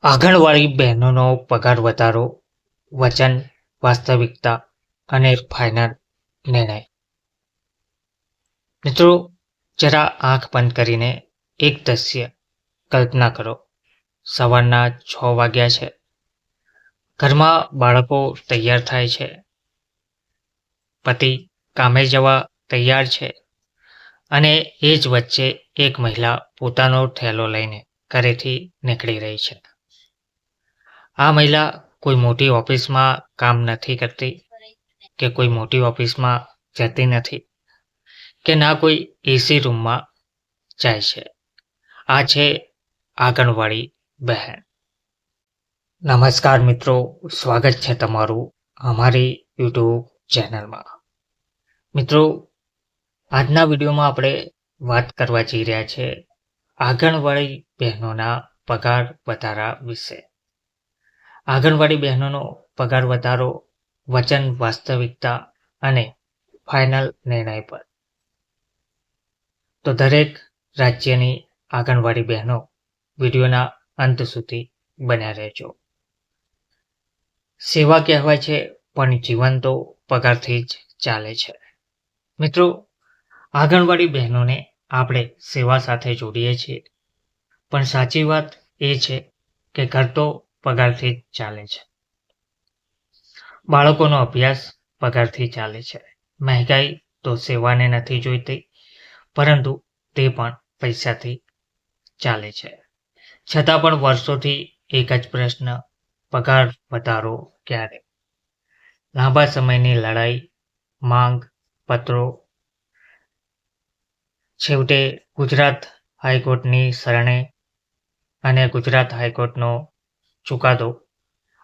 આંગણવાડી બહેનોનો પગાર વધારો, વચન, વાસ્તવિકતા અને ફાઇનલ નિર્ણય. મિત્રો, જરા આંખ બંધ કરીને એક દ્રશ્ય કલ્પના કરો. સવારના 6 વાગ્યા છે. ઘરમાં બાળકો તૈયાર થાય છે. પતિ કામે જવા તૈયાર છે અને એ જ વચ્ચે એક મહિલા પોતાનો થેલો લઈને ઘરેથી નીકળી રહી છે. આ મહિલા કોઈ મોટી ઓફિસમાં કામ નથી કરતી કે કોઈ મોટી ઓફિસમાં જતી નથી કે ના કોઈ એસી રૂમમાં જાય છે. આ છે આંગણવાડી બહેન. નમસ્કાર મિત્રો, સ્વાગત છે તમારું અમારી યુટ્યુબ ચેનલમાં. મિત્રો, આજના વિડીયોમાં આપણે વાત કરવા જઈ રહ્યા છે આંગણવાડી બહેનોના પગાર વધારા વિશે. આંગણવાડી બહેનોનો પગાર વધારો, વચન, વાસ્તવિકતા અને ફાઇનલ નિર્ણય પર. તો દરેક રાજ્યની આંગણવાડી બહેનો વિડીયોના અંત સુધી બન્યા રહેજો. સેવા કહેવાય છે પણ જીવન તો પગારથી જ ચાલે છે. મિત્રો, આંગણવાડી બહેનોને આપણે સેવા સાથે જોડીએ છીએ, પણ સાચી વાત એ છે કે ઘર તો પગારથી જ ચાલે છે. બાળકોનો અભ્યાસ પગારથી ચાલે છે. મહેંગાઈ તો સેવાને નથી જોઈતી, પરંતુ તે પણ પૈસાથી ચાલે છે. છતાં પણ વર્ષોથી એક જ પ્રશ્ન, પગાર વધારો ક્યારે? લાંબા સમયની લડાઈ, માંગ પત્રો, છેવટે ગુજરાત હાઈકોર્ટની શરણે અને ગુજરાત હાઈકોર્ટનો ચુકાદો.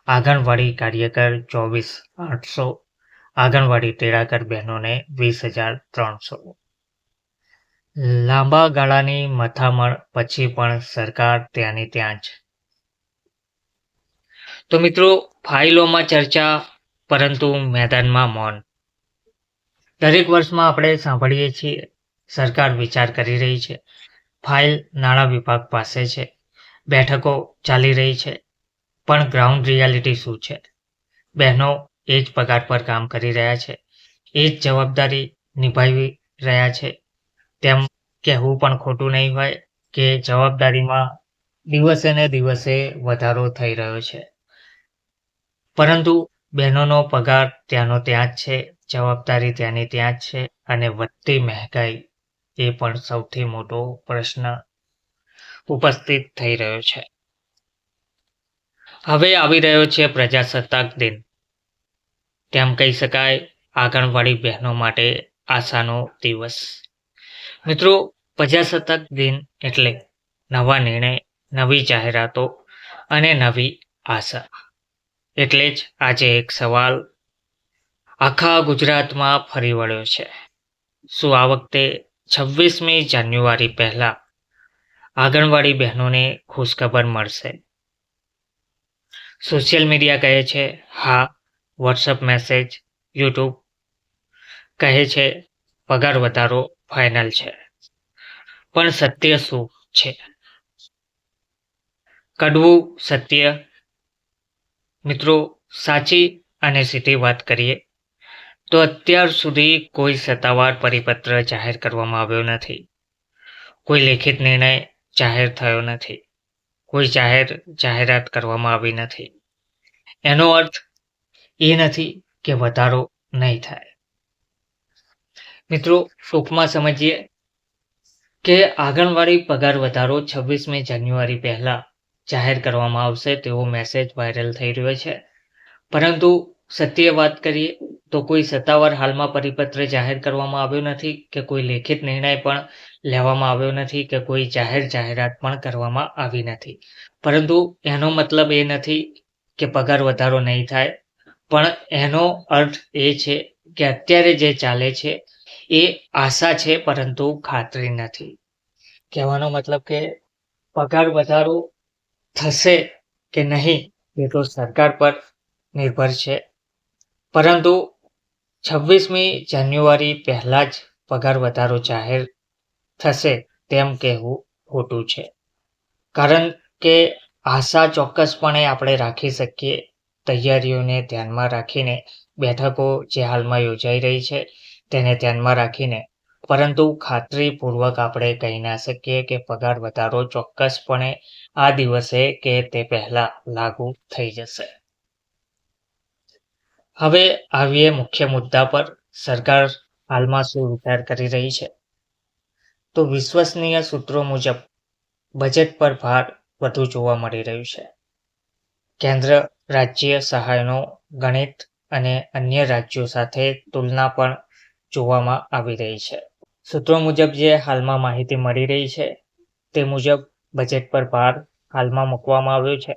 આંગણવાડી કાર્યકર 24,800, આંગણવાડી તેડાગર બહેનોને 20,300. લાંબા ગાળાની મથામણ પછી પણ સરકાર ત્યાંની ત્યાં જ. તો મિત્રો, ફાઇલોમાં ચર્ચા પરંતુ મેદાનમાં મૌન. દરેક વર્ષમાં આપણે સાંભળીએ છીએ સરકાર વિચાર કરી રહી છે, ફાઇલ નાણાં વિભાગ પાસે છે, બેઠકો ચાલી રહી છે, પણ ગ્રાઉન્ડ રિયાલિટી શું છે? બહેનો એ જ પગાર પર કામ કરી રહ્યા છે, એ જ જવાબદારી નિભાવી રહ્યા છે. તેમ કહેવું પણ ખોટું નહીં હોય કે જવાબદારીમાં દિવસે ને દિવસે વધારો થઈ રહ્યો છે, પરંતુ બહેનોનો પગાર ત્યાંનો ત્યાં જ છે, જવાબદારી ત્યાંની ત્યાં જ છે અને વધતી મહેંગાઈ એ પણ સૌથી મોટો પ્રશ્ન ઉપસ્થિત થઈ રહ્યો છે. હવે આવી રહ્યો છે પ્રજાસત્તાક દિન. તેમ કહી શકાય આંગણવાડી બહેનો માટે આશાનો દિવસ. મિત્રો, પ્રજાસત્તાક દિન એટલે નવા નિર્ણય, નવી જાહેરાતો અને નવી આશા. એટલે જ આજે એક સવાલ આખા ગુજરાતમાં ફરી વળ્યો છે. શું આ વખતે 26મી જાન્યુઆરી પહેલા આંગણવાડી બહેનોને ખુશખબર મળશે? સોશિયલ મીડિયા કહે છે હા, વોટ્સઅપ મેસેજ, યુટ્યુબ કહે છે પગાર વધારો ફાઇનલ છે. પણ સત્ય શું છે? કડવું સત્ય. મિત્રો, સાચી અને સીધી વાત કરીએ તો અત્યાર સુધી કોઈ સત્તાવાર પરિપત્ર જાહેર કરવામાં આવ્યો નથી. કોઈ લેખિત નિર્ણય જાહેર થયો નથી. કોઈ જાહેરાત કરવામાં આવી નથી. એનો અર્થ એ નથી કે વધારો નહીં થાય. મિત્રો, ટૂંકમાં સમજીએ કે આંગણવાડી પગાર વધારો 26મી જાન્યુઆરી પહેલા જાહેર કરવામાં આવશે તેવો મેસેજ વાયરલ થઈ રહ્યો છે. પરંતુ સત્ય વાત કરીએ તો કોઈ સત્તાવાર હાલમાં પરિપત્ર જાહેર કરવામાં આવ્યો નથી કે કોઈ લેખિત નિર્ણય પણ લેવામાં આવ્યો નથી કે કોઈ જાહેરાત પણ કરવામાં આવી નથી. પરંતુ એનો મતલબ એ નથી કે પગાર વધારો નહીં થાય, પણ એનો અર્થ એ છે કે અત્યારે જે ચાલે છે એ આશા છે પરંતુ ખાતરી નથી. કહેવાનો મતલબ કે પગાર વધારો થશે કે નહીં એ તો સરકાર પર નિર્ભર છે, પરંતુ 26મી જાન્યુઆરી પહેલા જ પગાર વધારો જાહેર થશે તેમ કહેવું ખોટું છે. કારણ કે આશા ચોક્કસપણે આપણે રાખી શકીએ તૈયારીઓને ધ્યાનમાં રાખીને, બેઠકો જે હાલમાં યોજાઈ રહી છે તેને ધ્યાનમાં રાખીને, પરંતુ ખાતરીપૂર્વક આપણે કહી ના શકીએ કે પગાર વધારો ચોક્કસપણે આ દિવસે કે તે પહેલા લાગુ થઈ જશે. હવે આવીએ મુખ્ય મુદ્દા પર. સરકાર હાલમાં શું વિચાર કરી રહી છે? તો વિશ્વસનીય સૂત્રો મુજબ બજેટ પર ભાર વધુ જોવા મળી રહ્યું છે. કેન્દ્ર રાજ્ય સહાયનો ગણિત અને અન્ય રાજ્યો સાથે તુલના પણ જોવામાં આવી રહી છે. સૂત્રો મુજબ જે હાલમાં માહિતી મળી રહી છે તે મુજબ બજેટ પર ભાર હાલમાં મૂકવામાં આવ્યો છે.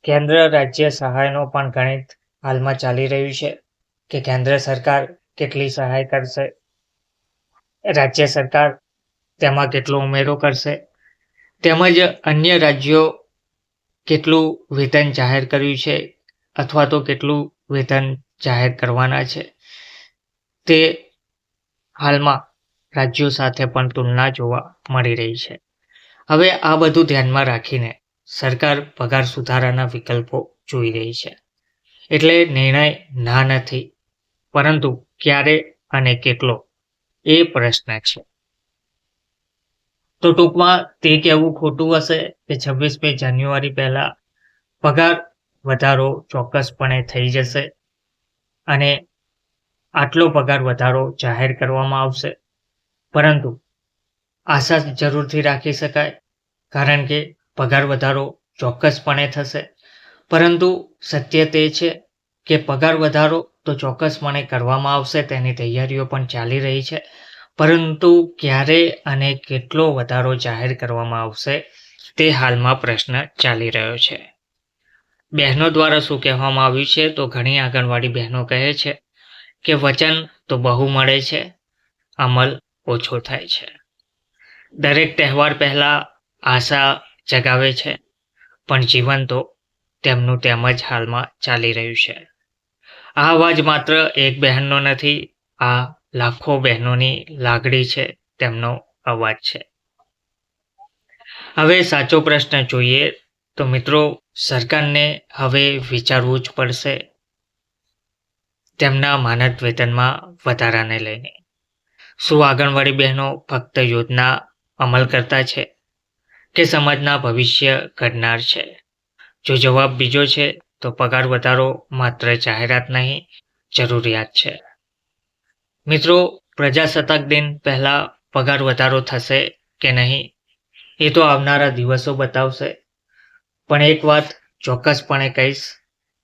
કેન્દ્ર રાજ્ય સહાયનો પણ ગણિત હાલમાં ચાલી રહ્યું છે કે કેન્દ્ર સરકાર કેટલી સહાય કરશે, રાજ્ય સરકાર તેમાં કેટલો ઉમેરો કરશે, તેમજ અન્ય રાજ્યો કેટલું વેતન જાહેર કર્યું છે અથવા તો કેટલું વેતન જાહેર કરવાના છે, તે હાલમાં રાજ્યો સાથે પણ તુલના જોવા મળી રહી છે. હવે આ બધું ધ્યાનમાં રાખીને સરકાર પગાર સુધારાના વિકલ્પો જોઈ રહી છે. એટલે નિર્ણય ના નથી, પરંતુ ક્યારે અને કેટલો એ પ્રશ્ન છે. તો ટૂંકમાં તે કહેવું ખોટું હશે કે 26મી જાન્યુઆરી પહેલા પગાર વધારો ચોક્કસપણે થઈ જશે અને આટલો પગાર વધારો જાહેર કરવામાં આવશે. પરંતુ આશા જરૂરથી રાખી શકાય, કારણ કે પગાર વધારો ચોક્કસપણે થશે. પરંતુ સત્ય તે છે કે પગાર વધારો તો ચોક્કસપણે કરવામાં આવશે, તેની તૈયારીઓ પણ ચાલી રહી છે. પરંતુ ક્યારે અને કેટલો વધારો જાહેર કરવામાં આવશે તે હાલમાં પ્રશ્ન ચાલી રહ્યો છે. બહેનો દ્વારા શું કહેવામાં આવ્યું છે? તો ઘણી આંગણવાડી બહેનો કહે છે કે વચન તો બહુ મળે છે, અમલ ઓછો થાય છે. દરેક તહેવાર પહેલા આશા જગાવે છે, પણ જીવન તો તેમનું તેમ જ હાલમાં ચાલી રહ્યું છે. આ અવાજ માત્ર એક બહેનનો નથી, આ લાખો બહેનોની લાગણી છે, તેમનો અવાજ છે. હવે સાચો પ્રશ્ન જોઈએ તો મિત્રો, સરકારને હવે વિચારવું જ પડશે તેમના માનદ વેતનમાં વધારાને લઈને. શું આંગણવાડી બહેનો ફક્ત યોજના અમલ કરતા છે કે સમાજના ભવિષ્ય ઘડનાર છે? જો જવાબ બીજો છે તો પગાર વધારો માત્ર જાહેરાત નહીં, જરૂરિયાત છે. મિત્રો, પ્રજાસત્તાક દિન પહેલા પગાર વધારો થશે કે નહીં એ તો આવનારા દિવસો બતાવશે. પણ એક વાત ચોક્કસપણે કહીશ,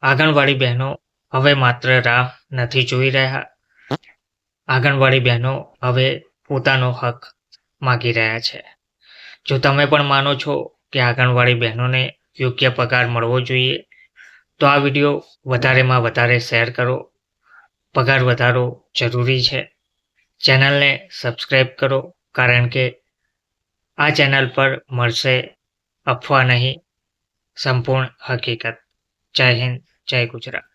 આંગણવાડી બહેનો હવે માત્ર રાહ નથી જોઈ રહ્યા. આંગણવાડી બહેનો હવે પોતાનો હક માગી રહ્યા છે. જો તમે પણ માનો છો કે આંગણવાડી બહેનોને યોગ્ય પગાર મળવો જોઈએ તો આ વિડીયો વધારેમાં વધારે શેર કરો. પગાર વધારો જરૂરી છે. ચેનલને સબસ્ક્રાઈબ કરો, કારણ કે આ ચેનલ પર મળશે અફવા નહીં, સંપૂર્ણ હકીકત. જય હિન્દ, જય ગુજરાત.